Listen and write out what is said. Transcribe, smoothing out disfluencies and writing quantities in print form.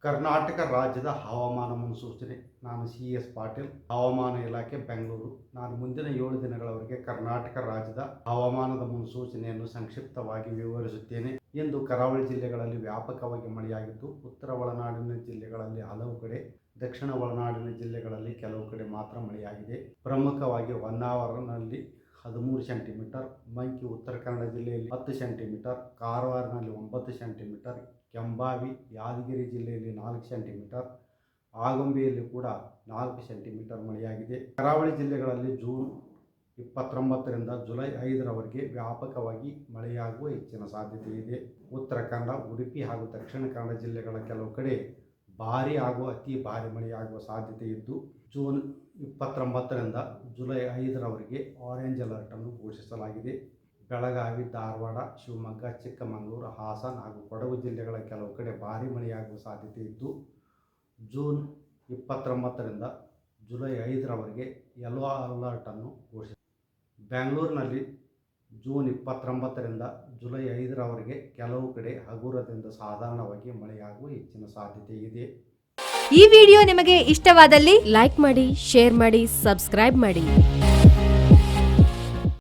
ಕರ್ನಾಟಕ ರಾಜ್ಯದ ಹವಾಮಾನ ಮುನ್ಸೂಚನೆ. ನಾನು CS ಪಾಟೀಲ್, ಹವಾಮಾನ ಇಲಾಖೆ, ಬೆಂಗಳೂರು. ನಾನು ಮುಂದಿನ 7 ದಿನಗಳವರೆಗೆ ಕರ್ನಾಟಕ ರಾಜ್ಯದ ಹವಾಮಾನದ ಮುನ್ಸೂಚನೆಯನ್ನು ಸಂಕ್ಷಿಪ್ತವಾಗಿ ವಿವರಿಸುತ್ತೇನೆ. ಇಂದು ಕರಾವಳಿ ಜಿಲ್ಲೆಗಳಲ್ಲಿ ವ್ಯಾಪಕವಾಗಿ ಮಳೆಯಾಗಿದ್ದು, ಉತ್ತರ ಒಳನಾಡಿನ ಜಿಲ್ಲೆಗಳಲ್ಲಿ ಹಲವು ಕಡೆ, ದಕ್ಷಿಣ ಒಳನಾಡಿನ ಜಿಲ್ಲೆಗಳಲ್ಲಿ ಕೆಲವು ಕಡೆ ಮಾತ್ರ ಮಳೆಯಾಗಿದೆ. ಪ್ರಮುಖವಾಗಿ ಹೊನ್ನಾವರನಲ್ಲಿ 13 ಸೆಂಟಿಮೀಟರ್, ಮಂಕಿ ಉತ್ತರ ಕನ್ನಡ ಜಿಲ್ಲೆಯಲ್ಲಿ 10 ಸೆಂಟಿಮೀಟರ್, ಕಾರವಾರನಲ್ಲಿ 9 ಸೆಂಟಿಮೀಟರ್, ಕೆಂಬಾವಿ ಯಾದಗಿರಿ ಜಿಲ್ಲೆಯಲ್ಲಿ 4 ಸೆಂಟಿಮೀಟರ್, ಆಗುಂಬೆಯಲ್ಲಿ ಕೂಡ 4 ಸೆಂಟಿಮೀಟರ್ ಮಳೆಯಾಗಿದೆ. ಕರಾವಳಿ ಜಿಲ್ಲೆಗಳಲ್ಲಿ ಜೂನ್ 29ರಿಂದ ಜುಲೈ 5ರವರೆಗೆ ವ್ಯಾಪಕವಾಗಿ ಮಳೆಯಾಗುವ ಹೆಚ್ಚಿನ ಸಾಧ್ಯತೆ ಇದೆ. ಉತ್ತರ ಕನ್ನಡ, ಉಡುಪಿ ಹಾಗೂ ದಕ್ಷಿಣ ಕನ್ನಡ ಜಿಲ್ಲೆಗಳ ಕೆಲವು ಕಡೆ ಭಾರೀ ಹಾಗೂ ಅತಿ ಭಾರೀ ಮಳೆಯಾಗುವ ಸಾಧ್ಯತೆ ಇದ್ದು, ಜೂನ್ 29ರಿಂದ ಜುಲೈ 5ರವರೆಗೆ ಆರೆಂಜ್ ಅಲರ್ಟ್ ಅನ್ನು ಘೋಷಿಸಲಾಗಿದೆ. ಬೆಳಗಾವಿ, ಧಾರವಾಡ, ಶಿವಮೊಗ್ಗ, ಚಿಕ್ಕಮಗಳೂರು, ಹಾಸನ ಹಾಗೂ ಕೊಡಗು ಜಿಲ್ಲೆಗಳ ಕೆಲವು ಕಡೆ ಭಾರೀ ಮಳೆಯಾಗುವ ಸಾಧ್ಯತೆ ಇದ್ದು, ಜೂನ್ 29ರಿಂದ ಜುಲೈ 5ರವರೆಗೆ ಯೆಲ್ಲೋ ಅಲರ್ಟ್ ಅನ್ನು ಘೋಷಿಸಲಾಗಿದೆ. ಬೆಂಗಳೂರಿನಲ್ಲಿ ಜೂನ್ 29ರಿಂದ ಜುಲೈ 5ರವರೆಗೆ ಕೆಲವು ಕಡೆ ಹಗುರದಿಂದ ಸಾಧಾರಣವಾಗಿ ಮಳೆಯಾಗುವ ಹೆಚ್ಚಿನ ಸಾಧ್ಯತೆ ಇದೆ. ಈ ವಿಡಿಯೋ ನಿಮಗೆ ಇಷ್ಟವಾದಲ್ಲಿ ಲೈಕ್ ಮಾಡಿ, ಶೇರ್ ಮಾಡಿ, ಸಬ್ಸ್ಕ್ರೈಬ್ ಮಾಡಿ.